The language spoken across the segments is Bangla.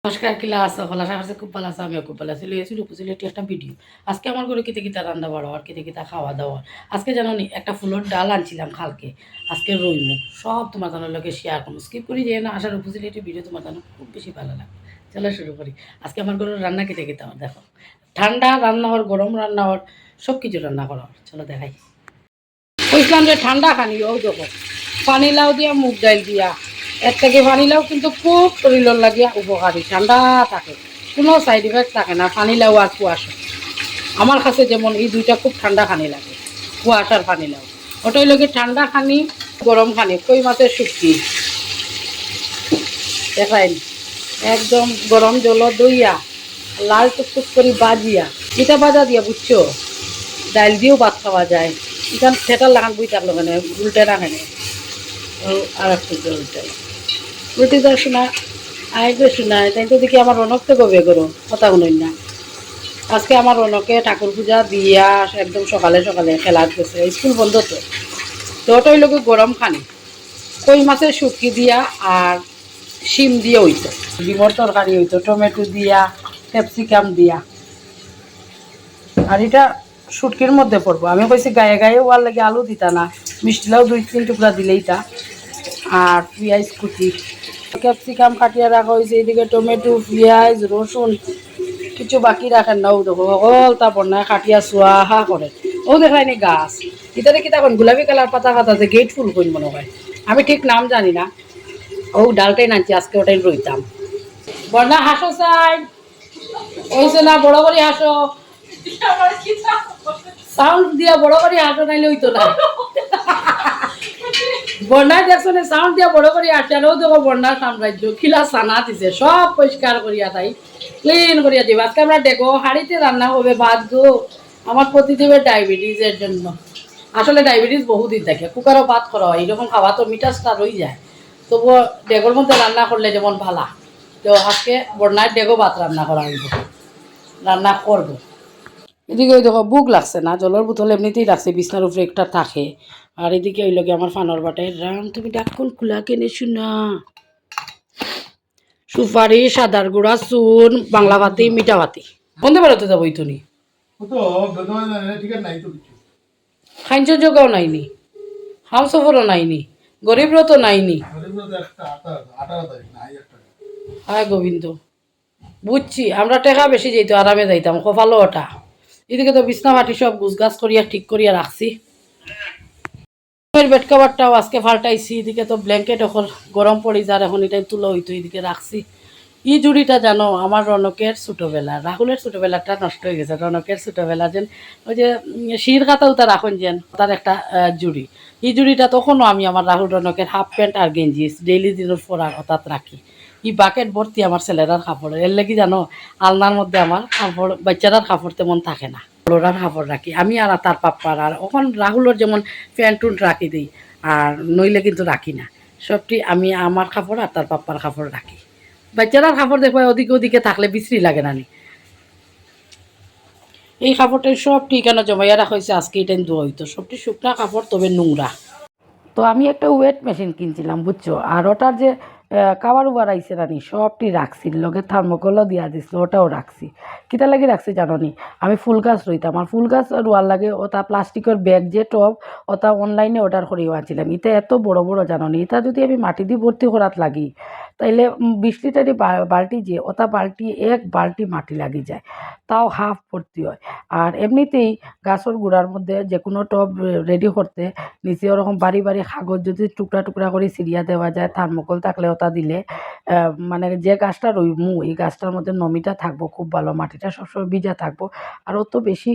নমস্কার, কিলা আছো? আশা করছি খুব ভালো আছো। আমিও খুব ভালো আছি। লইয়াছি রূপসিলেটি একটা ভিডিও। আজকে আমার ঘরে কিতে কিতা রান্না বাড়ো আর কিতে কিতা খাওয়া দাওয়া। আজকে জানো নি একটা ফুলের ডাল আনছিলাম খালকে। আজকে রইমু সব তোমার জানার লোকে শেয়ার করবো। স্কিপ করি যে না আসার রূপসিলেটি ভিডিও তোমার জানো খুব বেশি ভালো লাগে। চলো শুরু করি। আজকে আমার ঘরের রান্না কিতে কিতা দেখো। ঠান্ডা রান্না হওয়ার, গরম রান্না হওয়ার, সব কিছু রান্না করা হয়। চলো দেখাই। বুঝলাম যে ঠান্ডা খানি ও দেখো পানি লাউ দিয়া মুগ ডাল দিয়া এর থেকে পানি লাউ কিন্তু খুব শরীরের লাগিয়া উপকারী, ঠান্ডা থাকে, কোনো সাইড ইফেক্ট থাকে না। পানি লাউ আর কুয়াশা আমার কাছে যেমন এই দুইটা খুব ঠান্ডা খানি লাগে। কুয়াশার পানি লাউ ওটাই লাগে ঠান্ডা খানি, গরম খানি। কই মাছের শুটকি দেখাই একদম গরম জল দইয়া লাল টুকটুক করে বাজিয়া এটা বাজা দিয়া বুঝছো ডাইল দিয়েও ভাত খাওয়া যায়। এখান থেটার লাগান বই থাকলো কেন উল্টে রাখেনি আর একটু উল্টে রুটি তো শোনা আইবে শোনায় তাই তো দেখি আমার রনক তো গবে করো কথা শুনুন না। আজকে আমার রনকে ঠাকুর পূজা দিয়া একদম সকালে সকালে খেলার গেছে, স্কুল বন্ধ তো। তো ওটাই লোক গরম খানি কই মাছের শুটকি দিয়া আর শিম দিয়ে হইতো, ডিমর তরকারি হইতো টমেটো দিয়া ক্যাপসিকাম দিয়া। আর এটা শুটকির মধ্যে পড়বো। আমি কইছি গায়ে গায়ে ওয়ার লাগে আলু দিতা না, মিষ্টিলাও 2-3 টুকরা দিলেই তা। আর পেঁয়াজ কুচি ক্যাপসিকাম কাটিয়ে রাখা হয়েছে, এদিকে টমেটো পেঁয়াজ রসুন কিছু বাকি রাখেন না। ও দেখো সকল তা বন্যায় কাটিয়া চুয়াহা করে। ও দেখায়নি গাছ ইতারে কিতা করেন গোলাপি কালার পাতা পাতা যে গেট ফুল কইন মনে হয়, আমি ঠিক নাম জানি না। ও ডালটাই নাচি আজকে ওটাই রইতাম। বন্যা হাসো চাই ওইছে না বড় করে হাসো, সাউন্ড দিয়া বড় করে হাসো নাইলে হইতো না। বন্যায় দেখছো না সাউন্ড দিয়া বড় করে আসছে। আর দেখো বন্যার সাম্রাজ্য খিলা সানা দিছে, সব পরিষ্কার করিয়া তাই ক্লিন করিয়া দিব। আজকে আমরা দেখো হাড়িতে রান্না হবে ভাত গো। আমার প্রতিদিনের ডায়াবেটিসের জন্য, আসলে ডায়াবেটিস বহুদিন থাকে, কুকারও ভাত করা হয় এরকম খাওয়া তো মিটাসটা রই যায়। তবুও ডেগোর মধ্যে রান্না করলে যেমন ভালা। তো আজকে বন্যায় ডেগো ভাত রান্না করা হইব, রান্না করবো। এদিকে ওই দেখো বুক লাগছে না, জলের বোতল এমনিতেই লাগছে, বিছনার উপরে একটা থাকে। আর এদিকে ওই লগে আমার ফানোর বাটায় রাম তুমি ডাক্কুন খোলা কেনে শুনা সুপারি সাদার গুঁড়া চুন বাংলা ভাতি মিঠা ভাতি বন্ধে বেড়াতে যাবো ইতুনি খাইঞ্চ যোগাও নাইনি, হাম সফরও নাইনি, গরিবরও তো নাইনি। হায় গোবিন্দ বুঝছি আমরা টেকা বেশি যেত আরামে যাইতাম কপালো ওটা। এদিকে তো বিছনা মাটি সব গুছগাছ করিয়া ঠিক করিয়া রাখছি। বেড কাভারটাও আজকে ফাল্টাইছি। এদিকে তো ব্ল্যাঙ্কেট এখন গরম পড়ি যার এখন এটাই তুলো হইতো। এদিকে রাখছি। ই জুড়িটা জানো আমার রনকের ছোটোবেলা, রাহুলের ছোটোবেলাটা নষ্ট হয়ে গেছে। রনকের ছোটোবেলা যেন ওই যে শির খাতা উতা রাখুন যেন তার একটা জুড়ি, এই জুড়িটা তখনও আমি আমার রাহুল রনকের হাফ প্যান্ট আর গেঞ্জি ডেইলি দিনের পরা অর্থাৎ রাখি। ই বাকেট ভর্তি আমার ছেলেরার কাপড়। এর লাগি জানো আলনার মধ্যে আমার কাপড় বাচ্চারার কাপড় তেমন থাকে না, বড়রার কাপড় রাখি আমি আর তার পাপ্পার। আর ওখান রাহুলের যেমন প্যান্ট টুন্ট রাখি দিই, আর নইলে কিন্তু রাখি না। সবটি আমি আমার কাপড় আর তার পাপ্পার কাপড় রাখি। বাচ্চারার কাপড় দেখো ওদিকে ওদিকে থাকলে বিশ্রী লাগে না নি। এই কাপড়টা সব ঠিকানা জমাইয়া রাখা হয়েছে, আজকে এটা ধোয়া হইতো। সবটি শুকনা কাপড় তবে নোংরা। তো আমি একটা ওয়েট মেশিন কিনছিলাম বুঝছো, আর ওটার যে কাবার উবার আইসে রানি সবটি রাখছি, লগে থার্মোকলও দিয়া দিছিল ওটাও রাখছি। কিতা লাগি রাখছি জানো নি, আমি ফুল গাছ রইতাম। আর ফুল গাছ রোয়ার লাগে ওটা প্লাস্টিকের ব্যাগ যে টব ওটা অনলাইনে অর্ডার করিও আনছিলাম। এটা এত বড় বড় জানো নি, এটা যদি আমি মাটি দিয়ে ভর্তি করাত লাগি তাইলে 20 লিটারি বালতি যে ওটা বালতি এক বালতি মাটি লাগি যায়, তাও হাফ ভর্তি হয়। আর এমনিতেই গাছের গুঁড়ার মধ্যে যে কোনো টব রেডি করতে নিচে ওরকম বাড়ি বাড়ি কাগজ যদি টুকরা টুকরা করে সিরিয়া দেওয়া যায়, থার্মোকল থাকলে ওটা দিলে মানে যে গাছটা রইমু এই গাছটার মধ্যে নমিটা থাকবো খুব ভালো, মাটিটা সবসময় ভিজা থাকবো। আর অত বেশি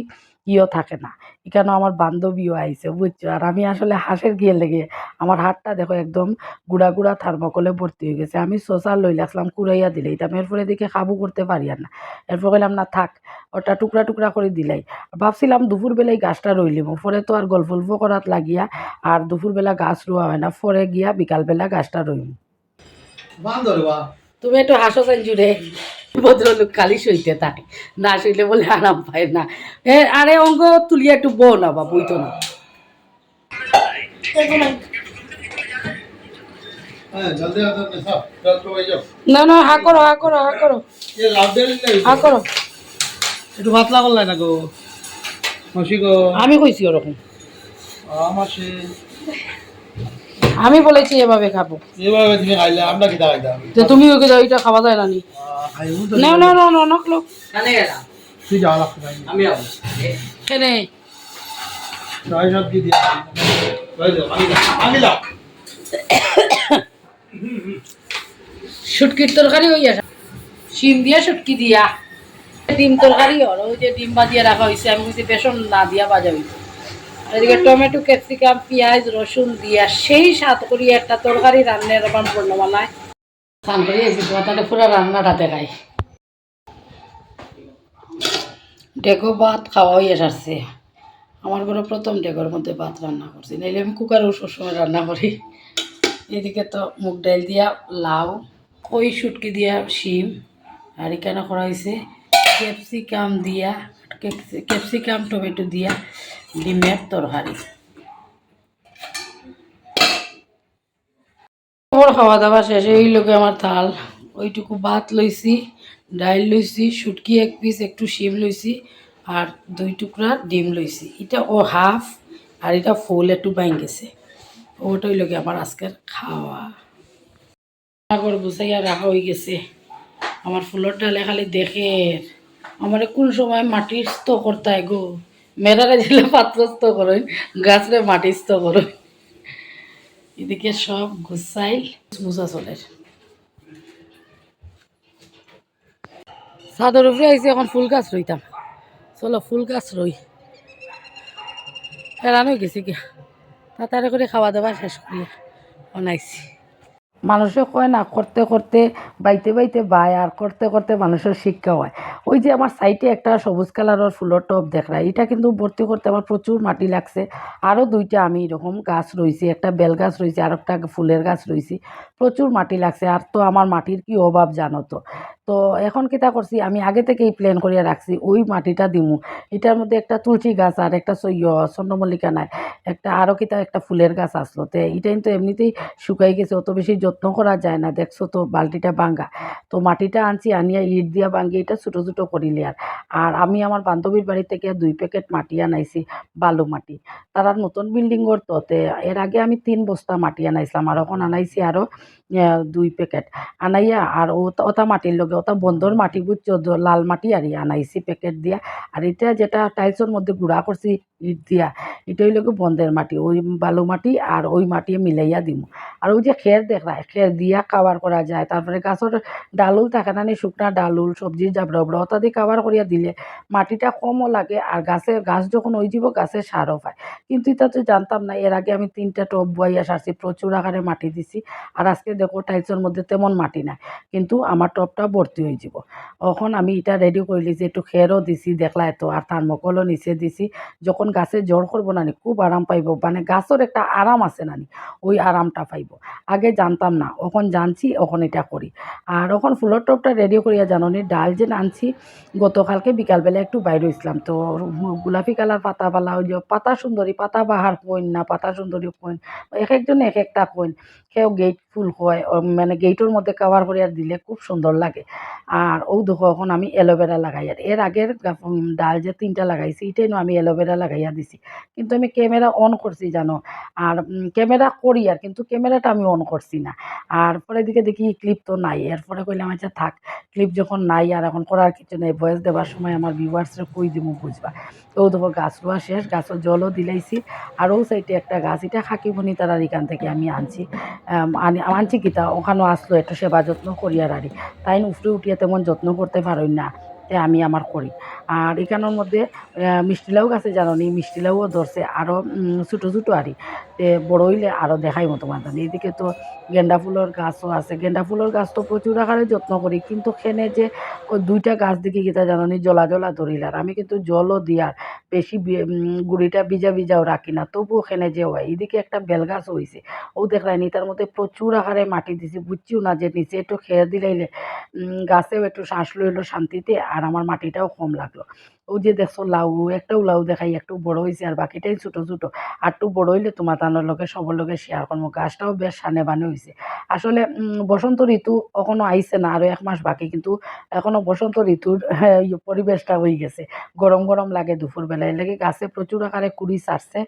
ইয়েও থাকে না। এখানে আমার বান্ধবীও আইছে বুঝছো। আর আমি আসলে হাঁসের গিয়ে লেগে আমার হাতটা দেখো একদম গুঁড়া গুঁড়া থার্মোকলে ভর্তি হয়ে গেছে। আমি সোসার লই লাগলাম কুড়াইয়া দিলেই তাম, এরপরে দিকে কাবু করতে পারি আর না। এরপর কইলাম না থাক ওটা টুকরা টুকরা করে দিলাই। ভাবছিলাম দুপুরবেলায় গাছটা রইলিম, পরে তো আর গল্প করাত লাগিয়া আর দুপুরবেলা গাছ রোয়া হয় না, পরে গিয়া বিকালবেলা গাছটা রইম। তুমি একটু হাসো চাই জুড়ে ভদ্রলোক খালি সইতে থাকে, না সইলে বলে আরাম পায় না। আরে অঙ্গ তুলিয়া একটু বউ না বা বইতো না। না না, হা করো হা করো হা করো হা করো। একটু পাতলা করলাই না গো মাসি গো। আমি কইছি ওরকম, মাসি আমি বলেছি এভাবে খাবো। এভাবে তুমি খাইলে আমরা কি খাইতাম? যে তুমি ওকে যাও, এটা খাওয়া যায় না নি। খাইবো তো না না না না, অনেক লোক তুই যাওয়া লাগতো ভাই। আমি খেনে ছয় সব দিয়ে দিয়ে আমি লাও শুটকির তরকারি হই আসা, শিম দিয়া শুটকি দিয়া, ডিম তরকারি আর ওই যে ডিম বাজিয়ে রাখা হয়েছে, আমি বলছি বেসন না দিয়া ভাজা হয়েছে। আর এদিকে টমেটো ক্যাপসিকাম পেঁয়াজ রসুন দিয়া সেই স্বাদ করিয়া একটা তরকারি রান্নার আমার বর্ণমালায় স্নান করে এসেছি, তোমার পুরো রান্নাটা দেখাই। ডেকো ভাত খাওয়া হয়ে আসছে, আমার ঘরে প্রথম ডেকোর মধ্যে ভাত রান্না করছি, নাইলে আমি কুকারেও সবসময় রান্না করি। এদিকে তো মুগ ডাল দিয়া লাউ, ওই শুটকি দিয়া শিম, আর এখানে করা হয়েছে ক্যাপসিকাম দিয়া, ক্যাপসিকাম টমেটো দিয়া ডিমের তরকারি। ওর খাওয়া দাওয়া শেষ, এই লোকে আমার থাল, ওইটুকু ভাত লইছি, ডাইল লইছি, শুটকি এক পিস, একটু শিম লইছি, আর 2 টুকরা ডিম লইছি। এটা ও হাফ, আর এটা ফুল একটু বাইন গেছে। ওটাই লোকে আমার আজকের খাওয়া। আগর গুছাইয়া রাখা হয়ে গেছে। আমার ফুলের ডালে খালি দেখে আমার কোন সময় মাটির স্থ করতে গো, মেরারে দিলে পাত্রস্থ করেন, গাছরে মাটিস্থ করেন। এদিকে সব গুছাই মুছা চলে, ছাদের উপরে আইসি, এখন ফুল গাছ রইতাম। চলো ফুল গাছ রই, হেরান হয়ে গেছি কি, তাড়াতাড়ি করে খাওয়া দাওয়া শেষ করিয়া বানাইছি। মানুষে কয় না, করতে করতে বাইতে বাইতে বায়, আর করতে করতে মানুষের শিক্ষা হয়। ওই যে আমার সাইডে একটা সবুজ কালারের ফুলের টব দেখরা, এটা কিন্তু ভর্তি করতে আমার প্রচুর মাটি লাগছে। আরও 2টা আমি এরকম গাছ রয়েছি, একটা বেল গাছ রয়েছে, আর একটা ফুলের গাছ রয়েছি, প্রচুর মাটি লাগছে। আর তো আমার মাটির কি অভাব জানো তো। তো এখন কিতা করছি, আমি আগে থেকেই প্ল্যান করিয়া রাখছি ওই মাটিটা দিমু। এটার মধ্যে একটা তুলসী গাছ আর একটা চন্দ্রমল্লিকা নাই, একটা আরও কিতা একটা ফুলের গাছ আসলো, তো এটা কিন্তু এমনিতেই শুকাই গেছে, অত বেশি যত্ন করা যায় না। দেখছো তো বালতিটা ভাঙ্গা, তো মাটিটা আনছি, আনিয়া ইট দিয়া ভাঙ্গি এটা ছোটো ছোটো করিলি। আর আমি আমার বান্ধবীর বাড়ি থেকে 2 প্যাকেট মাটি আনাইছি, বালু মাটি। তারা নতুন বিল্ডিং করতো, তে এর আগে আমি 3 বস্তা মাটি আনাইছিলাম, আর এখন আনাইছি আরও 2 প্যাকেট আনাইয়া। আর ওটা মাটির লগে ওটা বন্ধর মাটি বুঝছো, লাল মাটি আর আনাইছি প্যাকেট দিয়া। আর এটা যেটা টাইলসের মধ্যে গুঁড়া করছি ইট দিয়া, এটা হইল বন্ধের মাটি, ওই বালু মাটি আর ওই মাটি মিলাইয়া দিমু। আর ওই যে খের দেখা, খের দিয়া কাভার করা যায়। তারপরে গাছের ডালুল থাকে না, শুকনা ডালুল সবজির জাবড়া উবড়া ওটা দিয়ে কাভার করিয়া দিলে মাটিটা কমও লাগে, আর গাছ যখন ওই যাব গাছের সারও পায়। কিন্তু এটা তো জানতাম না, এর আগে আমি 3টা টব বইয়া সারছি, প্রচুর আকারে মাটি দিছি। আর আজকে দেখো টাইলসের মধ্যে তেমন মাটি নাই, কিন্তু আমার টবটা ভর্তি হয়ে যাব। এখন আমি এটা রেডি করে লিছি, একটু খেরও দিছি দেখলা এত, আর থার্মোকলও নিচে দিছি। যখন গাছে জড় করবো নানি খুব আরাম পাইব, মানে গাছের একটা আরাম আছে নানি, ওই আরামটা পাইব। আগে জানতাম না, এখন জানছি, এখন এটা করি। আর এখন ফুলের টবটা রেডি করিয়া জাননি, ডাল যে আনছি গতকালকে বিকালবেলা একটু বাইরে হয়েছিলাম, তো গোলাপি কালার পাতাবালা, ওই যে পাতা সুন্দরী, পাতা বাহার কইন না পাতা সুন্দরী কইন, এক একজন এক একটা কইন। কেউ গেট ফুল হয়, মানে গেটের মধ্যে কাভার করিয়া দিলে খুব সুন্দর লাগে। আর ও দেখো এখন আমি অ্যালোভেরা লাগাই, আর এর আগের ডাল যে 3টা লাগাইছি এটাই আমি অ্যালোভেরা লাগাইয়া দিছি। কিন্তু আমি ক্যামেরা অন করছি জানো, আর ক্যামেরা করি, আর কিন্তু ক্যামেরাটা আমি অন করছি না। আর পরে দিকে দেখি ক্লিপ তো নাই, এরপরে কইলাম আচ্ছা থাক, ক্লিপ যখন নাই আর এখন করার কিছু নেই, ভয়েস দেওয়ার সময় আমার ভিউয়ার্সরা কই দিব বুঝবা। তো দেখো গাছ রোয়া শেষ, গাছের জলও দিলাইছি। আর ও সাইডে একটা গাছ, এটা খাকিবনি তারার এখান থেকে আমি আনছি। আনছি কিতা ওখানেও আসলো, একটু সেবা যত্ন করিয়ার আরি, তাই উপরে উঠিয়া তেমন যত্ন করতে পারই না, তে আমি আমার করি। আর এখানের মধ্যে মিষ্টিলাউ গাছে জানো নি, মিষ্টিলাউও ধরছে, আরও ছোটো ছোটো আরি, তে বড় হইলে আরও দেখাই মতো মানতাম। এইদিকে তো গেন্দা ফুলের গাছও আছে, গেন্দা ফুলের গাছ তো প্রচুর আকারে যত্ন করি, কিন্তু খেনে যে ওই 2টা গাছ দিকে গীতা জানো নি জ্বলা জ্বলা ধরিলার, আমি কিন্তু জলও দিয়ার বেশি গুড়িটা ভিজা ভিজাও রাখি না, তবুও খেনে যে হয়। এদিকে একটা বেল গাছ হয়েছে, ও দেখলাইনি, তার মধ্যে প্রচুর আকারে মাটি দিছি, বুঝছিও না যে নিচে একটু খেয়ে দিলাইলে গাছেও একটু শ্বাস লইলো শান্তিতে, আর আমার মাটিটাও কম লাগলো। ও যে দেখছো লাউ একটাও লাউ দেখাই একটু বড় হয়েছে আর বাকিটাই ছোটো ছোটো আর একটু বড় হইলে তোমার তানোর লগে সবার লগে শেয়ার করবো। গাছটাও বেশ সানে বানে হয়েছে। আসলে বসন্ত ঋতু এখনো আইছে না, আরও 1 মাস বাকি, কিন্তু এখনো বসন্ত ঋতুর পরিবেশটা হয়ে গেছে। গরম গরম লাগে দুপুরবেলায়, লেগে গাছে প্রচুর আকারে কুড়ি ছাড়ছে।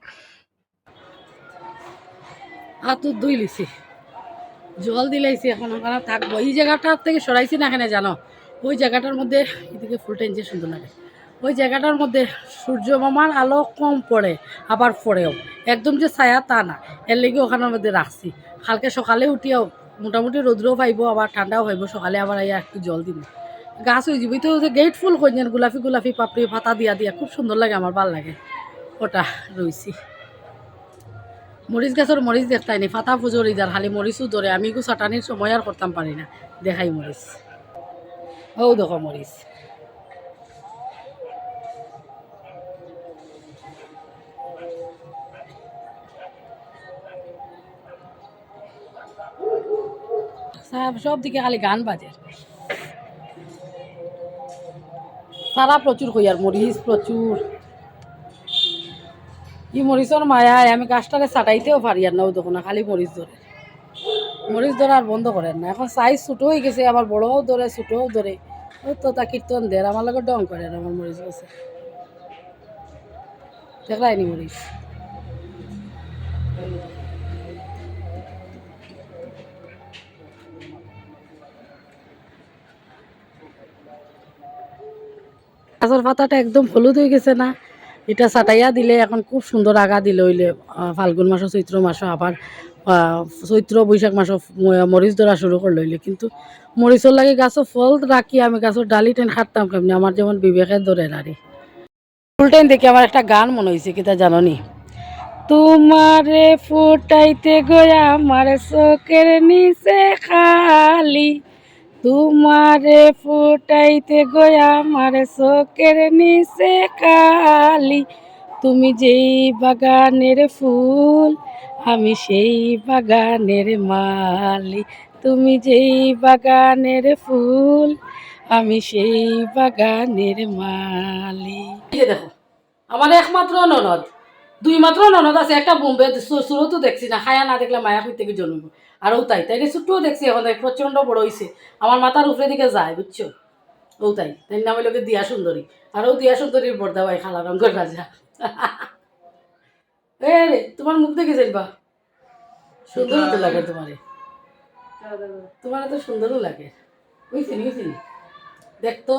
হাত ধুই লিছি, জল দিলাইছি, এখন ওখানে থাকবো। এই জায়গাটার থেকে সরাইছি না এখানে জানো, ওই জায়গাটার মধ্যে এদিকে ফুলটা যে সুন্দর লাগে, ওই জায়গাটার মধ্যে সূর্য মামার আলো কম পড়ে আবার পড়েও, একদম যে ছায়া তা না, এর লেগে ওখানের মধ্যে রাখছি। কালকে সকালে উঠিয়াও মোটামুটি রোদ্রও পাইব আবার ঠান্ডাও পাইব, সকালে আবার আইয়া একটু জল দিব, গাছ হয়ে যাবি। তো গেট ফুল কইছেন গোলাপি গোলাপি পাপড়ি পাতা দিয়া দিয়া খুব সুন্দর লাগে, আমার ভাল লাগে, ওটা রইছি। মরিচ গাছের মরিচ দেখতাইনি, ফাতা পুজোর ইদার খালি মরিচও ধরে, আমি একটু চাটানির সময় আর করতাম পারি না, দেখাই মরিচ। ও দেখো মরিচ, সব দিকে খালি গান বাজে। সারা প্রচুর কই আর মরিচ প্রচুর, ই মরিচর মায়ায় আমি গাছটারে ছাটাইতেও পারি আর না, ও দেখো না খালি মরিচ ধরে, মরিচ ধরা আর বন্ধ করেন না। এখন সাইজ ছোটো হয়ে গেছে, আবার বড়ও ধরে ছোটও ধরে, ওই তো তা কীর্তন দের আমার লোক ডং করে আর আমার মরিচ গেছে, দেখলাইনি মরিচ। গাছের পাতাটা একদম হলুদ হয়ে গেছে না, এটা ছাটাইয়া দিলে এখন খুব সুন্দর আগা দিলে হইলে ফাল্গুন মাসও চৈত্র মাসও আবার চৈত্র বৈশাখ মাসও মরিচ ধরা শুরু করে লইলে, কিন্তু মরিচর লাগে গাছও ফল রাখি আমি গাছের ডালি টেন খাটতাম কেমনি, আমার যেমন বিবেকের ধরে নারী। ফুলটাইন দেখি আমার একটা গান মনে হয়েছে, কিতা জাননি, তোমারে ফুটাইতে গয়া আমার চোখের নিচে খালি, তোমারে ফুটাইতে গয়া আমার চোখের নিচে কালি, তুমি যেই বাগানের ফুল আমি সেই বাগানের মালি, তুমি যেই বাগানের ফুল আমি সেই বাগানের মালি। দেখো আমার একমাত্র ননদ, দুই মাত্র ননদ আছে, একটা বোম্বে সুরতও দেখছি না, খায়া না দেখলে মায়া কই থেকে জন্মিব, আর ও তাই তাই ছোট্টও দেখছি এখন তাই প্রচণ্ড বড় হয়েছে, আমার মাথার উপরে দিকে যায় বুঝছো, ও তাই তাই নাম লোকে দিয়া সুন্দরী, আর ও দিয়া সুন্দরীর বর্দা ভাই খালা রঙের রাজা। এ রে তোমার মুখ দেখে যাইবা, সুন্দরও তো লাগে তোমারে, তোমার তো সুন্দরও লাগে, বুঝছি বুঝছি, দেখতো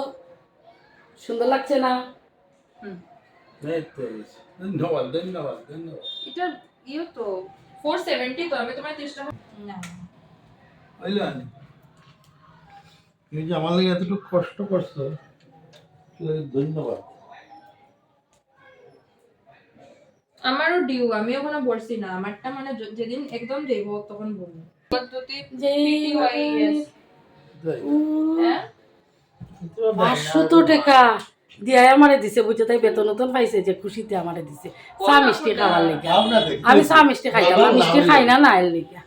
সুন্দর লাগছে না? ধন্যবাদ ধন্যবাদ ধন্যবাদ। এটা ইয়ে তো 470 তো আমি তোমার 30 টাকা না আইলান তুমি যে আমার লাগে এতটুকু কষ্ট করছো, ধন্যবাদ। আমারও ডিউ, আমি ওখানে বলছি না আমারটা, মানে যেদিন একদম যাইব তখন বলবো পদ্ধতি যেই হ্যাঁ 500 টাকা দিয়া আমারে দিছে বুঝছো, তাই বেতন নতুন পাইছে যে খুশিতে আমারে দিছে চা মিষ্টি খাওয়ার লেগে। আমি চা মিষ্টি খাইতাম, মিষ্টি খাই না না এর লেগে।